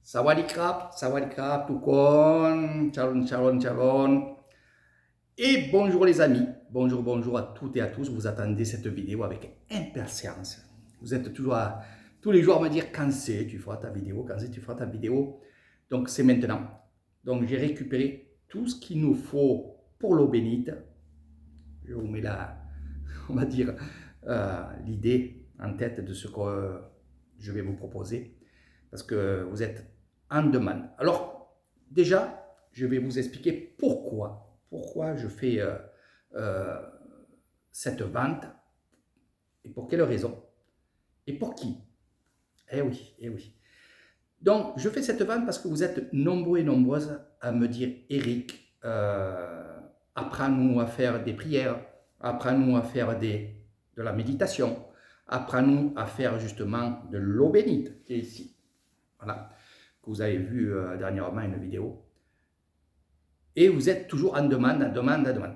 Sawadee krap, tout con, chalon, chalon, chalon. Et bonjour les amis, bonjour à toutes et à tous. Vous attendez cette vidéo avec impatience. Vous êtes toujours tous les jours à me dire quand c'est tu feras ta vidéo, quand c'est tu feras ta vidéo. Donc c'est maintenant. Donc j'ai récupéré tout ce qu'il nous faut pour l'eau bénite. Je vous mets là, on va dire, l'idée en tête de ce que je vais vous proposer. Parce que vous êtes en demande. Alors, déjà, je vais vous expliquer pourquoi je fais cette vente et pour quelle raison et pour qui. Eh oui, eh oui. Donc, je fais cette vente parce que vous êtes nombreux et nombreuses à me dire, Eric, apprends-nous à faire des prières, apprends-nous à faire de la méditation, apprends-nous à faire justement de l'eau bénite qui est ici. Voilà, que vous avez vu dernièrement une vidéo. Et vous êtes toujours en demande.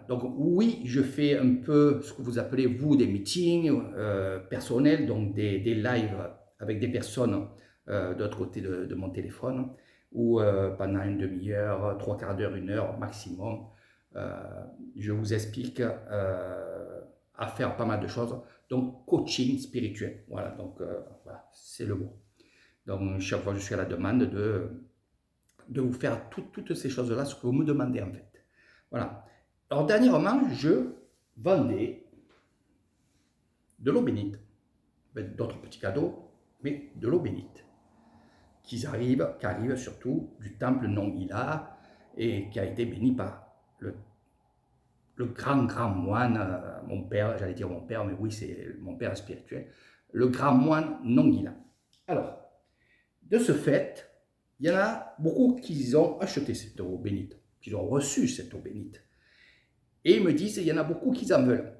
Donc oui, je fais un peu ce que vous appelez, vous, des meetings personnels, donc des lives avec des personnes de l'autre côté de mon téléphone, où pendant une demi-heure, trois quarts d'heure, une heure maximum, je vous explique à faire pas mal de choses. Donc coaching spirituel, voilà, donc voilà, c'est le mot. Donc, chaque fois, je suis à la demande de vous faire toutes ces choses-là, ce que vous me demandez en fait. Voilà. Alors, dernièrement, je vendais de l'eau bénite, avec d'autres petits cadeaux, mais de l'eau bénite, qui arrive surtout du temple non-Ila et qui a été béni par le grand moine, mon père, j'allais dire mon père, mais oui, c'est mon père spirituel, le grand moine non-Ila. Alors, de ce fait, il y en a beaucoup qui ont acheté cette eau bénite, qui ont reçu cette eau bénite. Et ils me disent, il y en a beaucoup qui en veulent.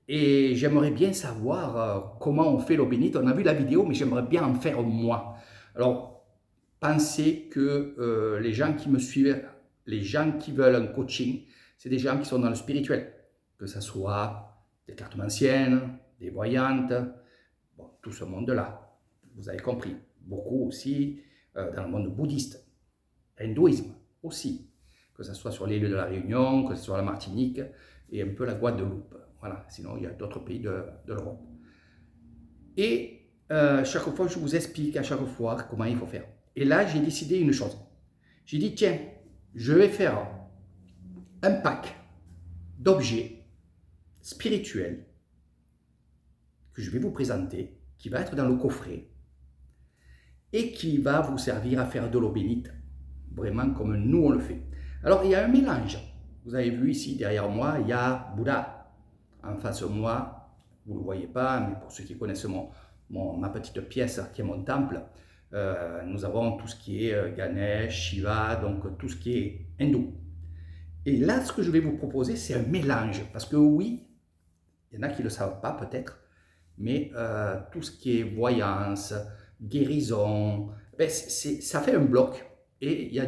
Et j'aimerais bien savoir comment on fait l'eau bénite. On a vu la vidéo, mais j'aimerais bien en faire moi. Alors, pensez que les gens qui me suivent, les gens qui veulent un coaching, c'est des gens qui sont dans le spirituel. Que ce soit des cartomanciennes, des voyantes, bon, tout ce monde-là. Vous avez compris. Beaucoup aussi dans le monde bouddhiste, hindouisme aussi, que ce soit sur l'île de la Réunion, que ce soit la Martinique et un peu la Guadeloupe. Voilà, sinon il y a d'autres pays de l'Europe. Et chaque fois, je vous explique à chaque fois comment il faut faire. Et là, j'ai décidé une chose. J'ai dit, tiens, je vais faire un pack d'objets spirituels que je vais vous présenter, qui va être dans le coffret, et qui va vous servir à faire de l'eau bénite, vraiment comme nous on le fait. Alors il y a un mélange. Vous avez vu ici derrière moi, il y a Bouddha. En face de moi, vous ne le voyez pas, mais pour ceux qui connaissent ma petite pièce qui est mon temple, nous avons tout ce qui est Ganesh, Shiva, donc tout ce qui est hindou. Et là, ce que je vais vous proposer, c'est un mélange. Parce que oui, il y en a qui ne le savent pas peut-être, mais tout ce qui est voyance, guérison, ben ça fait un bloc. Et il y a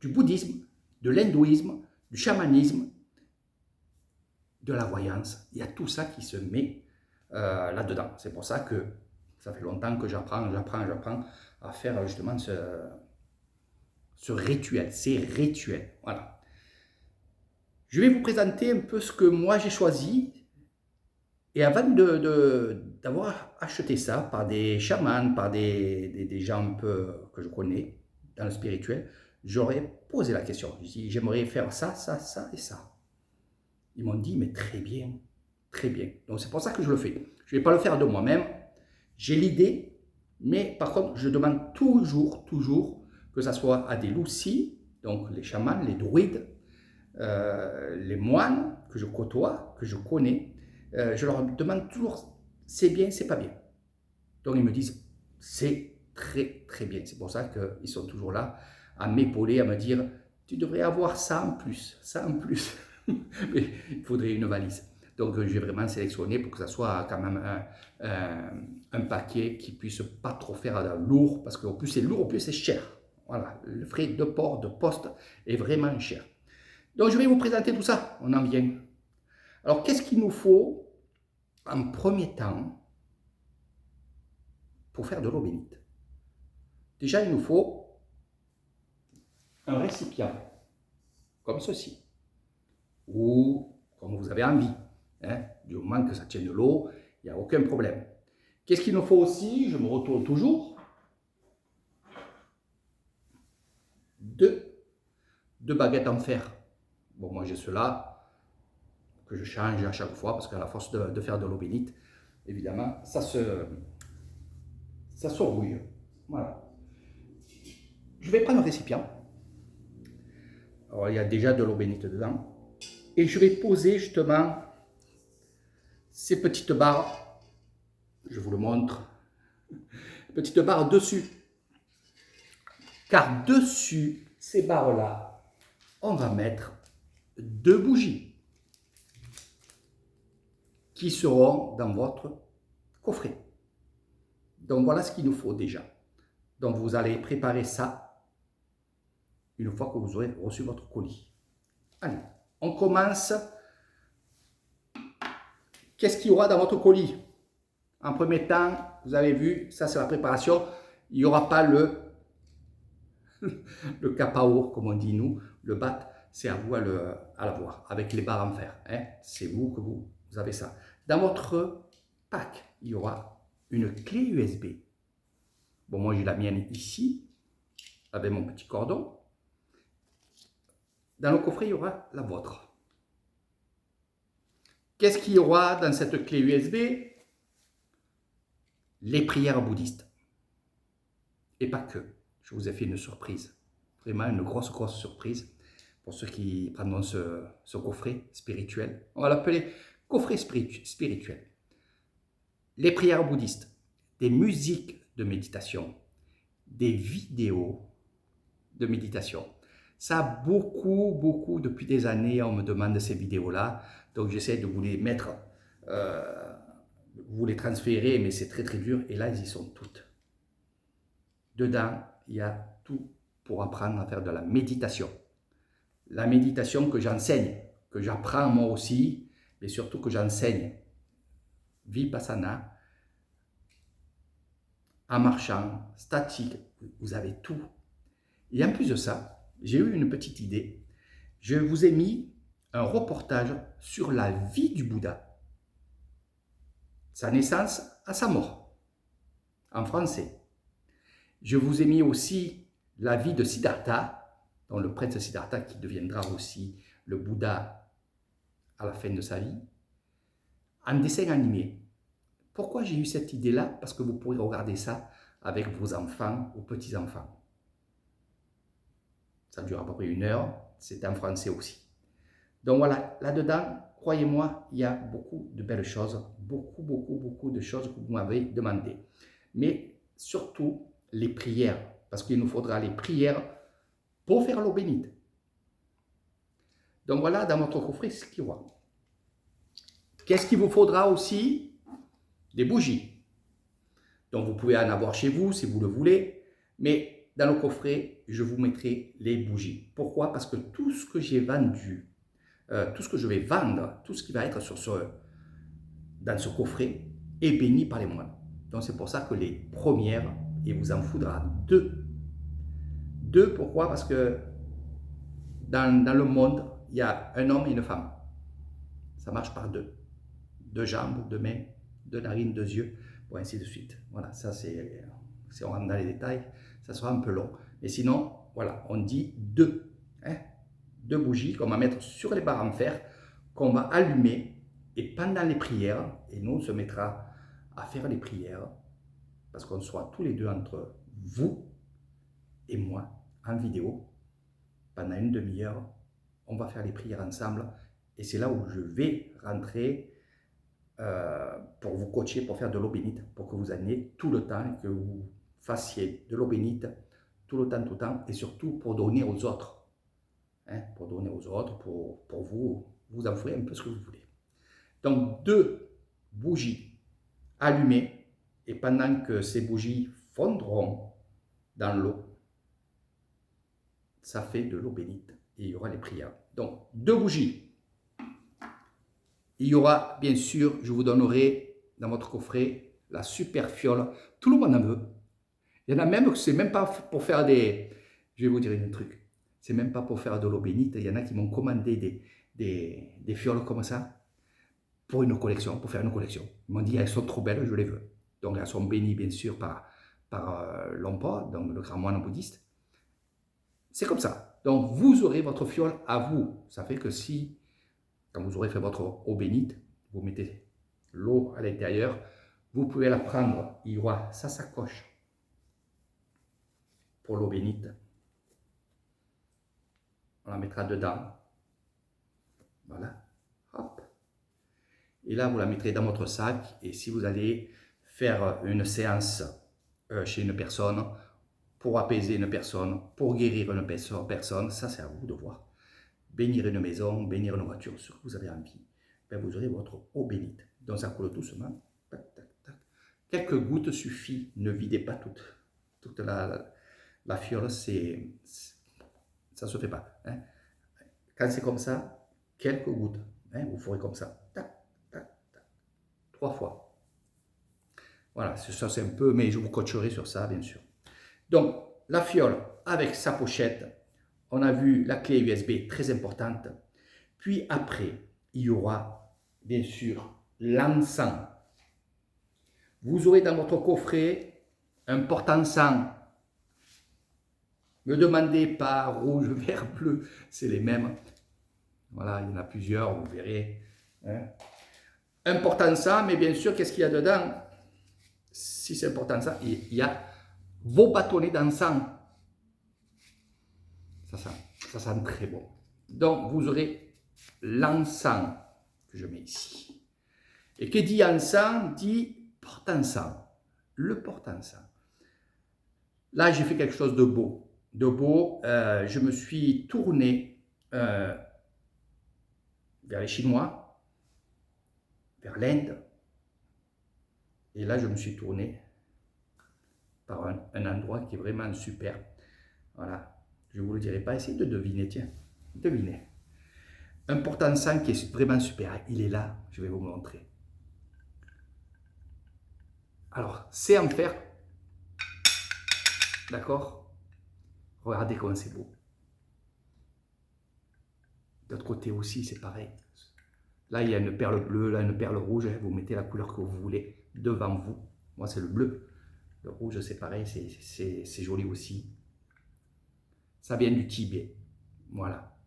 du bouddhisme, de l'hindouisme, du chamanisme, de la voyance. Il y a tout ça qui se met là-dedans. C'est pour ça que ça fait longtemps que j'apprends à faire justement ce rituel, ces rituels. Voilà. Je vais vous présenter un peu ce que moi j'ai choisi. Et avant d'avoir acheté ça par des chamans, par des gens un peu que je connais dans le spirituel, j'aurais posé la question. Je dis, j'aimerais faire ça, ça, ça et ça. Ils m'ont dit, mais très bien, très bien. Donc c'est pour ça que je le fais. Je ne vais pas le faire de moi-même. J'ai l'idée, mais par contre, je demande toujours que ça soit à des loucis, donc les chamans, les druides, les moines que je côtoie, que je connais, je leur demande toujours, c'est bien, c'est pas bien. Donc ils me disent, c'est très bien. C'est pour ça qu'ils sont toujours là à m'épauler, à me dire, tu devrais avoir ça en plus, ça en plus. Mais il faudrait une valise. Donc j'ai vraiment sélectionné pour que ça soit quand même un paquet qui puisse pas trop faire lourd, parce qu'au plus c'est lourd, au plus c'est cher. Voilà, le frais de port, de poste est vraiment cher. Donc je vais vous présenter tout ça, on en vient. Alors qu'est-ce qu'il nous faut en premier temps pour faire de l'eau bénite? Déjà, il nous faut un récipient, comme ceci, ou comme vous avez envie. Hein, du moment que ça tienne de l'eau, il n'y a aucun problème. Qu'est-ce qu'il nous faut aussi? Je me retourne toujours. Deux baguettes en fer. Bon, moi j'ai ceux-là que je change à chaque fois parce qu'à la force de faire de l'eau bénite, évidemment, ça se rouille. Voilà. Je vais prendre un récipient. Alors, il y a déjà de l'eau bénite dedans. Et je vais poser justement ces petites barres. Je vous le montre. Petites barres dessus. Car dessus ces barres-là, on va mettre 2 bougies qui seront dans votre coffret. Donc voilà ce qu'il nous faut déjà. Donc vous allez préparer ça une fois que vous aurez reçu votre colis. Allez, on commence. Qu'est-ce qu'il y aura dans votre colis? En premier temps, vous avez vu, ça c'est la préparation. Il n'y aura pas le capao, comme on dit nous, le bat, c'est à vous à l'avoir, avec les barres en fer. Hein? C'est vous que vous avez ça. Dans votre pack, il y aura une clé USB. Bon, moi j'ai la mienne ici, avec mon petit cordon. Dans le coffret, il y aura la vôtre. Qu'est-ce qu'il y aura dans cette clé USB? Les prières bouddhistes. Et pas que. Je vous ai fait une surprise. Vraiment une grosse surprise pour ceux qui prendront ce coffret spirituel. On va l'appeler coffret spirituel. Les prières bouddhistes, des musiques de méditation, des vidéos de méditation. Ça a beaucoup, depuis des années, on me demande ces vidéos-là. Donc j'essaie de vous les mettre, vous les transférer, mais c'est très dur. Et là, elles y sont toutes. Dedans, il y a tout pour apprendre à faire de la méditation. La méditation que j'enseigne, que j'apprends moi aussi, mais surtout que j'enseigne. Vipassana, en marchant, statique, vous avez tout. Et en plus de ça, j'ai eu une petite idée. Je vous ai mis un reportage sur la vie du Bouddha, sa naissance à sa mort, en français. Je vous ai mis aussi la vie de Siddhartha, dont le prince Siddhartha qui deviendra aussi le Bouddha à la fin de sa vie, en dessin animé. Pourquoi j'ai eu cette idée-là? Parce que vous pourrez regarder ça avec vos enfants ou petits-enfants. Ça dure à peu près 1 heure, c'est en français aussi. Donc voilà, là-dedans, croyez-moi, il y a beaucoup de belles choses, beaucoup de choses que vous m'avez demandé. Mais surtout, les prières, parce qu'il nous faudra les prières pour faire l'eau bénite. Donc voilà, dans votre coffret, ce qu'il y aura. Qu'est-ce qu'il vous faudra aussi? Des bougies. Donc vous pouvez en avoir chez vous si vous le voulez, mais dans le coffret, je vous mettrai les bougies. Pourquoi? Parce que tout ce que j'ai vendu, tout ce que je vais vendre, tout ce qui va être dans ce coffret est béni par les moines. Donc c'est pour ça que les premières, il vous en faudra 2. 2, pourquoi? Parce que dans le monde, il y a un homme et une femme. Ça marche par 2. 2 jambes, 2 mains, 2 narines, 2 yeux, bon, ainsi de suite. Voilà, ça c'est, si on rentre dans les détails, ça sera un peu long. Mais sinon, voilà, on dit 2. Hein? 2 bougies qu'on va mettre sur les barres en fer, qu'on va allumer, et pendant les prières, et nous on se mettra à faire les prières, parce qu'on soit tous les deux entre vous et moi, en vidéo, pendant une demi-heure, on va faire les prières ensemble, et c'est là où je vais rentrer pour vous coacher, pour faire de l'eau bénite, pour que vous en ayez tout le temps, que vous fassiez de l'eau bénite tout le temps, et surtout pour donner aux autres. Hein, pour donner aux autres, pour vous, vous en ferez un peu ce que vous voulez. Donc 2 bougies allumées, et pendant que ces bougies fondront dans l'eau, ça fait de l'eau bénite, et il y aura les prières. Donc 2 bougies. Il y aura, bien sûr, je vous donnerai dans votre coffret la super fiole. Tout le monde en veut. Il y en a même que c'est même pas pour faire des... Je vais vous dire un truc. C'est même pas pour faire de l'eau bénite. Il y en a qui m'ont commandé des fioles comme ça pour une collection, pour faire une collection. Ils m'ont dit, elles sont trop belles, je les veux. Donc elles sont bénies bien sûr par Lompo, donc le grand moine bouddhiste. C'est comme ça. Donc vous aurez votre fiole à vous. Ça fait que si, quand vous aurez fait votre eau bénite, vous mettez l'eau à l'intérieur, vous pouvez la prendre. Il y aura sa sacoche pour l'eau bénite. On la mettra dedans. Voilà. Hop. Et là, vous la mettrez dans votre sac. Et si vous allez faire une séance chez une personne, pour apaiser une personne, pour guérir une personne, ça c'est à vous de voir. Bénir une maison, bénir une voiture, ce que vous avez envie, ben vous aurez votre eau bénite. Donc ça coule doucement. Tac, tac, tac. Quelques gouttes suffit. Ne videz pas toute la fiole, ça ne se fait pas. Hein. Quand c'est comme ça, quelques gouttes. Hein, vous ferez comme ça. Tac, tac, tac. 3 fois. Voilà, ça c'est un peu, mais je vous coacherai sur ça, bien sûr. Donc, la fiole avec sa pochette, on a vu la clé USB très importante. Puis après, il y aura bien sûr l'encens. Vous aurez dans votre coffret un porte-encens. Ne me demandez pas rouge, vert, bleu, c'est les mêmes. Voilà, il y en a plusieurs, vous verrez. Hein. Un porte-encens, mais bien sûr, qu'est-ce qu'il y a dedans? Si c'est un porte-encens, il y a vos bâtonnets d'encens. Ça sent très bon. Donc, vous aurez l'encens que je mets ici. Et qui dit encens, dit porte-encens. Le porte-encens. Là, j'ai fait quelque chose de beau. Je me suis tourné vers les Chinois, vers l'Inde. Et là, je me suis tourné par un endroit qui est vraiment super. Voilà. Je ne vous le dirai pas. Essayez de deviner. Tiens, devinez. Un porte-encens qui est vraiment super. Il est là. Je vais vous montrer. Alors, c'est en fer. D'accord? Regardez comment c'est beau. De l'autre côté aussi, c'est pareil. Là, il y a une perle bleue, là, une perle rouge. Vous mettez la couleur que vous voulez devant vous. Moi, c'est le bleu. Le rouge, c'est pareil. C'est joli aussi. Ça vient du Tibet. Voilà.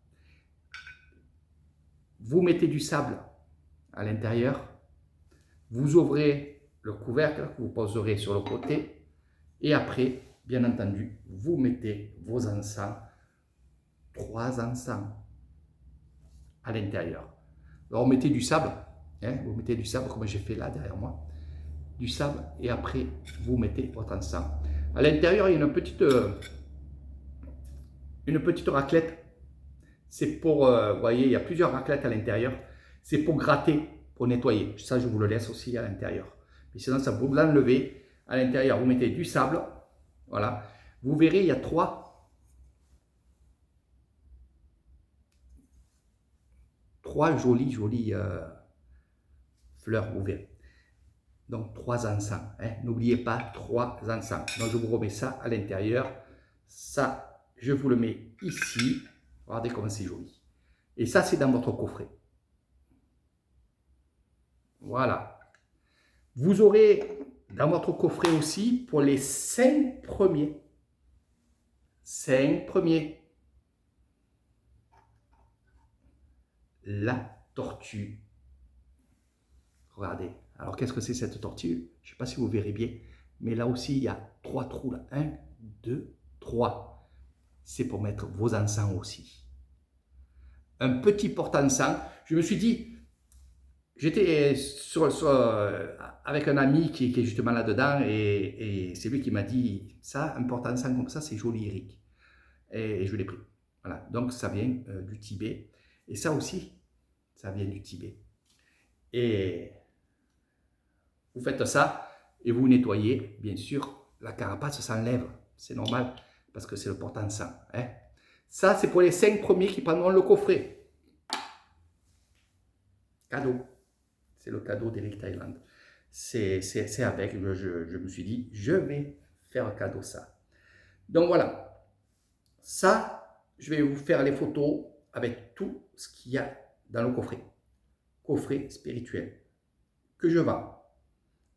Vous mettez du sable à l'intérieur. Vous ouvrez le couvercle que vous poserez sur le côté. Et après, bien entendu, vous mettez vos encens. 3 encens à l'intérieur. Alors, vous mettez du sable. Hein, vous mettez du sable comme j'ai fait là derrière moi. Du sable. Et après, vous mettez votre encens. À l'intérieur, il y a une petite raclette. C'est pour, vous voyez, il y a plusieurs raclettes à l'intérieur. C'est pour gratter, pour nettoyer. Ça, je vous le laisse aussi à l'intérieur. Mais sinon, ça vous l'enlevez. À l'intérieur, vous mettez du sable. Voilà. Vous verrez, il y a 3 jolies fleurs, vous verrez. Donc, 3 encens. Hein. N'oubliez pas 3 encens. Donc, je vous remets ça à l'intérieur. Ça, je vous le mets ici. Regardez comme c'est joli. Et ça, c'est dans votre coffret. Voilà. Vous aurez dans votre coffret aussi pour les 5 premiers. 5 premiers. La tortue. Regardez. Alors, qu'est-ce que c'est cette tortue? Je ne sais pas si vous verrez bien. Mais là aussi, il y a 3 trous. Là. 1, 2, 3. C'est pour mettre vos encens aussi. Un petit porte-encens. Je me suis dit, j'étais avec un ami qui est justement là-dedans et c'est lui qui m'a dit, ça, un porte-encens comme ça, c'est joli, Eric. Et je l'ai pris. Voilà. Donc, ça vient du Tibet. Et ça aussi, ça vient du Tibet. Et vous faites ça et vous nettoyez, bien sûr, la carapace s'enlève. C'est normal parce que c'est le porte-encens. Hein. Ça, c'est pour les 5 premiers qui prendront le coffret. Cadeau. C'est le cadeau d'Eric Thailand. C'est avec, je me suis dit, je vais faire cadeau ça. Donc voilà, ça, je vais vous faire les photos avec tout ce qu'il y a dans le coffret. Coffret spirituel que je vends.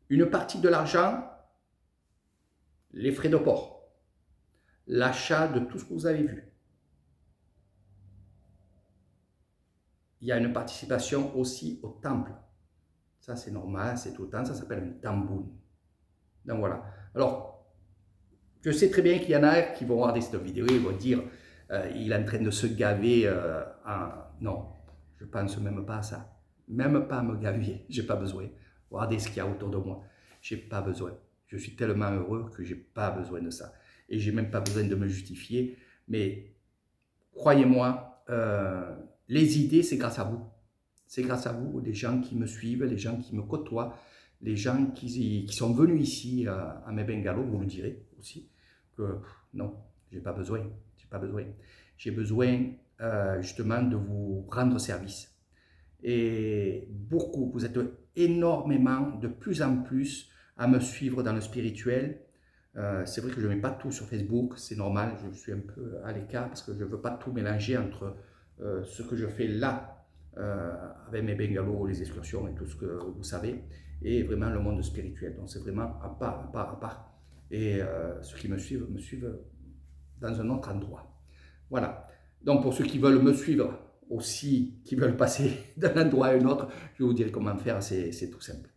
Une partie de l'argent, les frais de port, l'achat de tout ce que vous avez vu. Il y a une participation aussi au temple. Ça, c'est normal, c'est tout le temps, ça s'appelle un tambour. Donc voilà. Alors, je sais très bien qu'il y en a qui vont regarder cette vidéo et vont dire il est en train de se gaver Non, je ne pense même pas à ça. Même pas à me gaver, j'ai pas besoin. Regardez ce qu'il y a autour de moi. J'ai pas besoin. Je suis tellement heureux que j'ai pas besoin de ça. Et j'ai même pas besoin de me justifier. Mais croyez-moi, les idées, c'est grâce à vous. C'est grâce à vous, les gens qui me suivent, les gens qui me côtoient, les gens qui sont venus ici à mes bungalows, vous me direz aussi que non, j'ai pas besoin. J'ai pas besoin. J'ai besoin justement de vous rendre service. Et beaucoup, vous êtes énormément, de plus en plus, à me suivre dans le spirituel. C'est vrai que je ne mets pas tout sur Facebook, c'est normal, je suis un peu à l'écart parce que je ne veux pas tout mélanger entre ce que je fais là, avec mes bungalows, les excursions et tout ce que vous savez, et vraiment le monde spirituel. Donc c'est vraiment à part, à part, à part. Et ceux qui me suivent dans un autre endroit. Voilà. Donc pour ceux qui veulent me suivre aussi, qui veulent passer d'un endroit à un autre, je vais vous dire comment faire, c'est tout simple.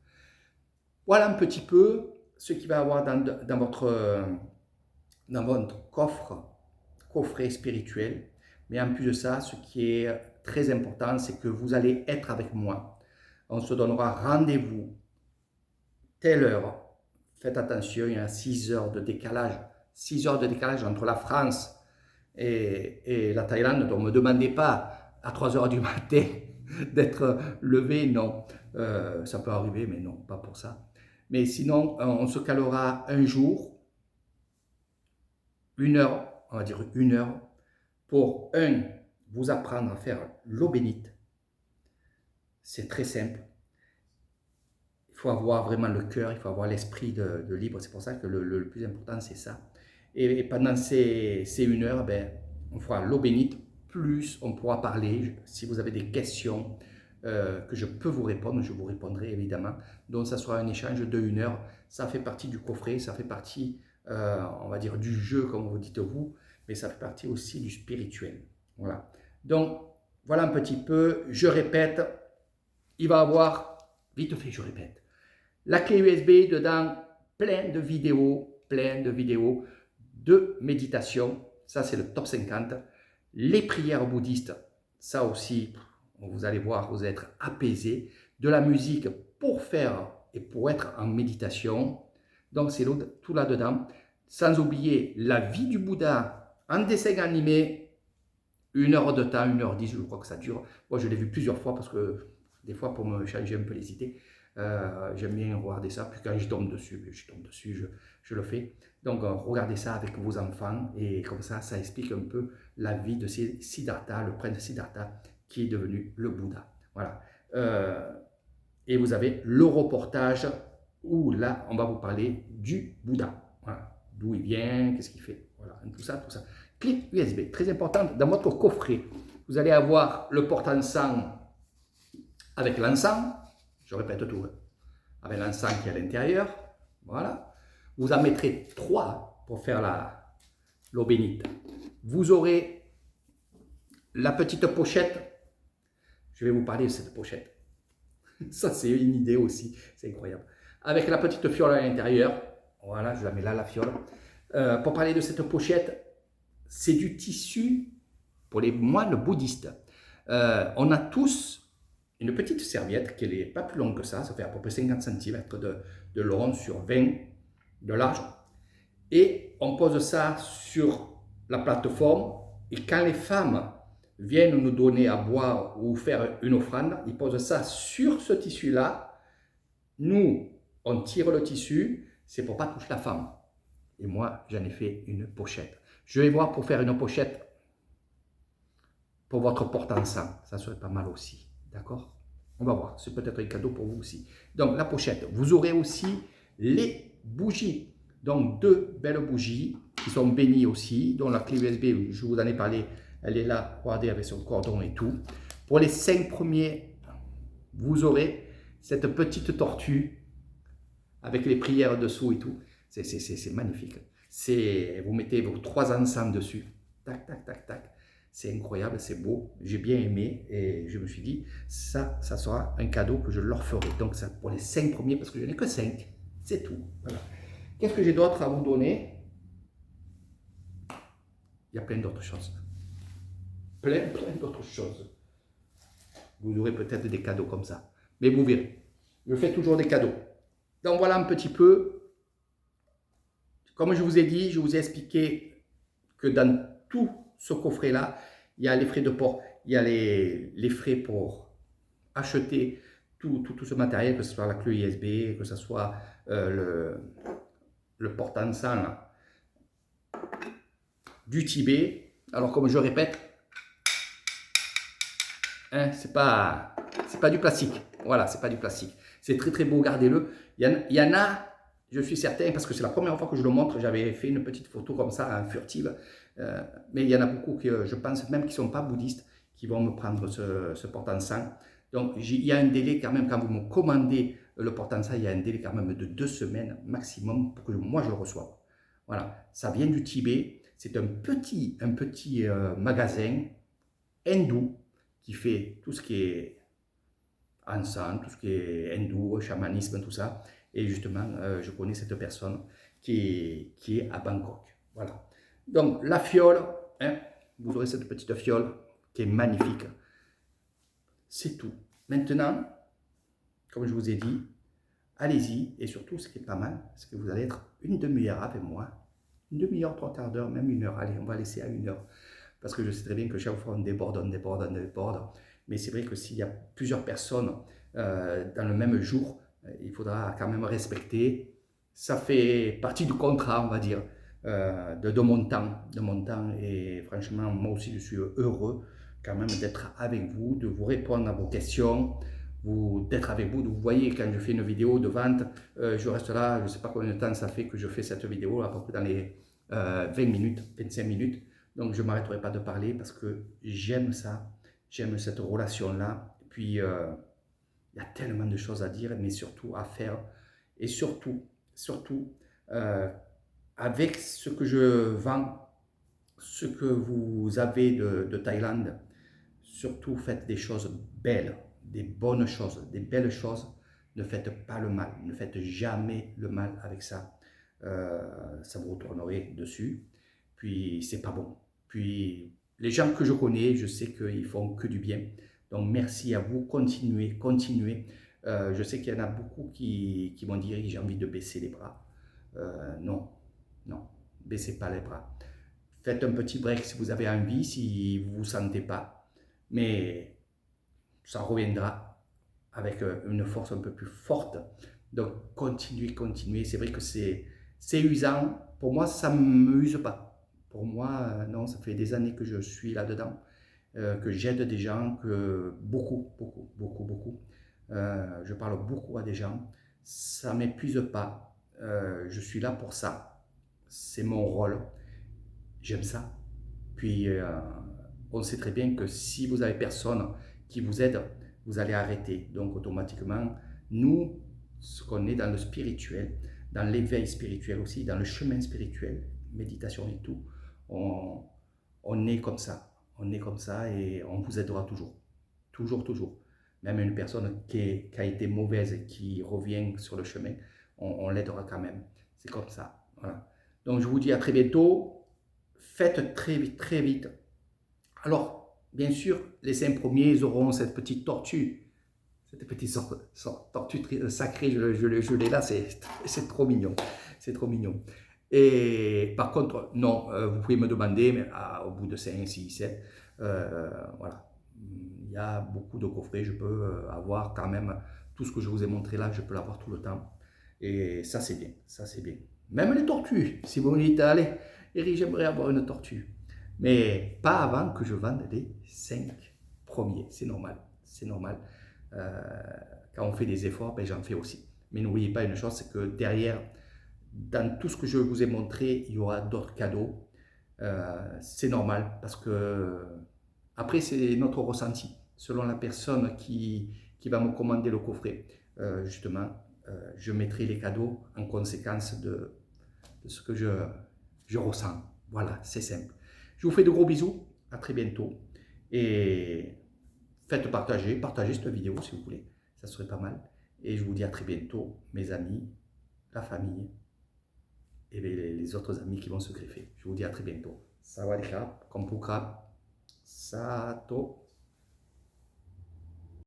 Voilà un petit peu ce qu'il va y avoir dans votre coffret spirituel. Mais en plus de ça, ce qui est très important, c'est que vous allez être avec moi. On se donnera rendez-vous, telle heure. Faites attention, il y a 6 heures de décalage. 6 heures de décalage entre la France et la Thaïlande. Donc ne me demandez pas à 3 heures du matin d'être levé, non. Ça peut arriver, mais non, pas pour ça. Mais sinon, on se calera un jour, 1 heure, on va dire 1 heure, pour vous apprendre à faire l'eau bénite. C'est très simple. Il faut avoir vraiment le cœur, il faut avoir l'esprit de libre. C'est pour ça que le plus important, c'est ça. Et pendant ces 1 heure, ben, on fera l'eau bénite, plus on pourra parler. Si vous avez des questions que je peux vous répondre, je vous répondrai évidemment. Donc ça sera un échange de 1 heure. Ça fait partie du coffret, ça fait partie, on va dire, du jeu, comme vous dites vous, mais ça fait partie aussi du spirituel. Voilà. Donc, voilà un petit peu. Je répète, il va y avoir, vite fait, je répète, la clé USB dedans, plein de vidéos de méditation. Ça, c'est le top 50. Les prières bouddhistes, ça aussi, vous allez voir, vous allez être apaisé. De la musique pour faire et pour être en méditation. Donc, c'est tout là-dedans. Sans oublier la vie du Bouddha en dessin animé. 1 heure de temps, 1h10, je crois que ça dure. Moi, je l'ai vu plusieurs fois parce que des fois, pour me changer un peu les idées, j'aime bien regarder ça. Puis quand je tombe dessus, je le fais. Donc, regardez ça avec vos enfants et comme ça, ça explique un peu la vie de Siddhartha, le prince Siddhartha, qui est devenu le Bouddha. Voilà. Et vous avez le reportage où là, on va vous parler du Bouddha. Voilà. D'où il vient, qu'est-ce qu'il fait. Voilà, tout ça, tout ça. Clé USB, très importante, dans votre coffret, vous allez avoir le porte-encens avec l'encens, je répète tout, avec l'encens qui est à l'intérieur, voilà. Vous en mettrez 3 pour faire l'eau bénite. Vous aurez la petite pochette, je vais vous parler de cette pochette. Ça, c'est une idée aussi, c'est incroyable. Avec la petite fiole à l'intérieur, voilà, je la mets là, la fiole. Pour parler de cette pochette, c'est du tissu pour les moines bouddhistes. On a tous une petite serviette qui n'est pas plus longue que ça fait à peu près 50 cm de long sur 20 de large. Et on pose ça sur la plateforme et quand les femmes viennent nous donner à boire ou faire une offrande, ils posent ça sur ce tissu-là. Nous, on tire le tissu, c'est pour pas toucher la femme. Et moi, j'en ai fait une pochette. Je vais voir pour faire une pochette pour votre porte-encens. Ça serait pas mal aussi. D'accord? On va voir. C'est peut-être un cadeau pour vous aussi. Donc, la pochette. Vous aurez aussi les bougies. Donc, 2 belles bougies qui sont bénies aussi, dont la clé USB, je vous en ai parlé, elle est là, regardez, avec son cordon et tout. Pour les 5 premiers, vous aurez cette petite tortue avec les prières dessous et tout. C'est magnifique. Vous mettez vos 3 encens dessus. Tac, tac, tac, tac. C'est incroyable, c'est beau. J'ai bien aimé et je me suis dit, ça sera un cadeau que je leur ferai. Donc, ça pour les 5 premiers, parce que je n'ai que 5. C'est tout. Voilà. Qu'est-ce que j'ai d'autre à vous donner? Il y a plein d'autres choses. Plein d'autres choses. Vous aurez peut-être des cadeaux comme ça. Mais vous verrez. Je fais toujours des cadeaux. Donc voilà un petit peu. Comme je vous ai dit, je vous ai expliqué que dans tout ce coffret-là, il y a les frais de port, il y a les frais pour acheter tout ce matériel, que ce soit la clé USB, que ce soit le porte-encens du Tibet. Alors comme je répète, hein, c'est pas du plastique. Voilà, c'est pas du plastique. C'est très beau, gardez-le. Il y en a, je suis certain, parce que c'est la première fois que je le montre, j'avais fait une petite photo comme ça, furtive. Mais il y en a beaucoup qui, je pense, même qui ne sont pas bouddhistes, qui vont me prendre ce porte-encens. Donc il y a un délai quand même, quand vous me commandez le porte-encens, il y a un délai quand même de 2 semaines maximum pour que moi je le reçoive. Voilà, ça vient du Tibet. C'est un petit magasin hindou qui fait tout ce qui est encens, tout ce qui est hindou, chamanisme, tout ça. Et justement, je connais cette personne qui est à Bangkok. Voilà. Donc, la fiole, hein, vous aurez cette petite fiole qui est magnifique. C'est tout. Maintenant, comme je vous ai dit, allez-y. Et surtout, ce qui est pas mal, c'est que vous allez être une demi-heure avec moi. Une demi-heure, 3/4 d'heure, même 1 heure. Allez, on va laisser à 1 heure. Parce que je sais très bien que chaque fois, on déborde. Mais c'est vrai que s'il y a plusieurs personnes dans le même jour, il faudra quand même respecter. Ça fait partie du contrat, on va dire, de mon temps. Et franchement, moi aussi, je suis heureux quand même d'être avec vous, de vous répondre à vos questions, d'être avec vous. Vous voyez, quand je fais une vidéo de vente, je reste là, je ne sais pas combien de temps ça fait que je fais cette vidéo, à peu près dans les 20 minutes, 25 minutes. Donc, je ne m'arrêterai pas de parler parce que j'aime ça, j'aime cette relation-là. Puis, il y a tellement de choses à dire, mais surtout à faire. Et surtout, avec ce que je vends, ce que vous avez de Thaïlande, surtout faites des choses belles, des bonnes choses, des belles choses. Ne faites pas le mal, ne faites jamais le mal avec ça. Ça vous retournerait dessus. Puis, c'est pas bon. Puis, les gens que je connais, je sais qu'ils font que du bien. Donc, merci à vous. Continuez. Je sais qu'il y en a beaucoup qui vont dire j'ai envie de baisser les bras. Non, baissez pas les bras. Faites un petit break si vous avez envie, si vous ne vous sentez pas. Mais ça reviendra avec une force un peu plus forte. Donc, continuez. C'est vrai que c'est usant. Pour moi, ça ne m'use pas. Pour moi, non, ça fait des années que je suis là-dedans, que j'aide des gens, que beaucoup. Je parle beaucoup à des gens. Ça ne m'épuise pas. Je suis là pour ça. C'est mon rôle. J'aime ça. Puis, on sait très bien que si vous avez personne qui vous aide, vous allez arrêter. Donc, automatiquement, nous, ce qu'on est dans le spirituel, dans l'éveil spirituel aussi, dans le chemin spirituel, méditation et tout, on est comme ça. On est comme ça et on vous aidera toujours. Toujours. Même une personne qui a été mauvaise et qui revient sur le chemin, on l'aidera quand même. C'est comme ça. Voilà. Donc, je vous dis à très bientôt. Faites très vite. Alors, bien sûr, les 5 premiers, ils auront cette petite tortue. Cette petite tortue sacrée, je l'ai là, c'est trop mignon. C'est trop mignon. Et par contre, non, vous pouvez me demander, mais au bout de 5, 6, 7, voilà. Il y a beaucoup de coffrets, je peux avoir quand même tout ce que je vous ai montré là, je peux l'avoir tout le temps. Et ça, c'est bien. Même les tortues, si vous me dites, allez, Eric, j'aimerais avoir une tortue. Mais pas avant que je vende les 5 premiers, c'est normal. Quand on fait des efforts, ben, j'en fais aussi. Mais n'oubliez pas une chose, c'est que derrière dans tout ce que je vous ai montré, il y aura d'autres cadeaux. C'est normal parce que, après, c'est notre ressenti. Selon la personne qui va me commander le coffret, justement, je mettrai les cadeaux en conséquence de ce que je ressens. Voilà, c'est simple. Je vous fais de gros bisous. À très bientôt. Et faites partagez cette vidéo si vous voulez. Ça serait pas mal. Et je vous dis à très bientôt, mes amis, la famille et les autres amis qui vont se greffer. Je vous dis à très bientôt. Sawadee krap, kompu krap, sato.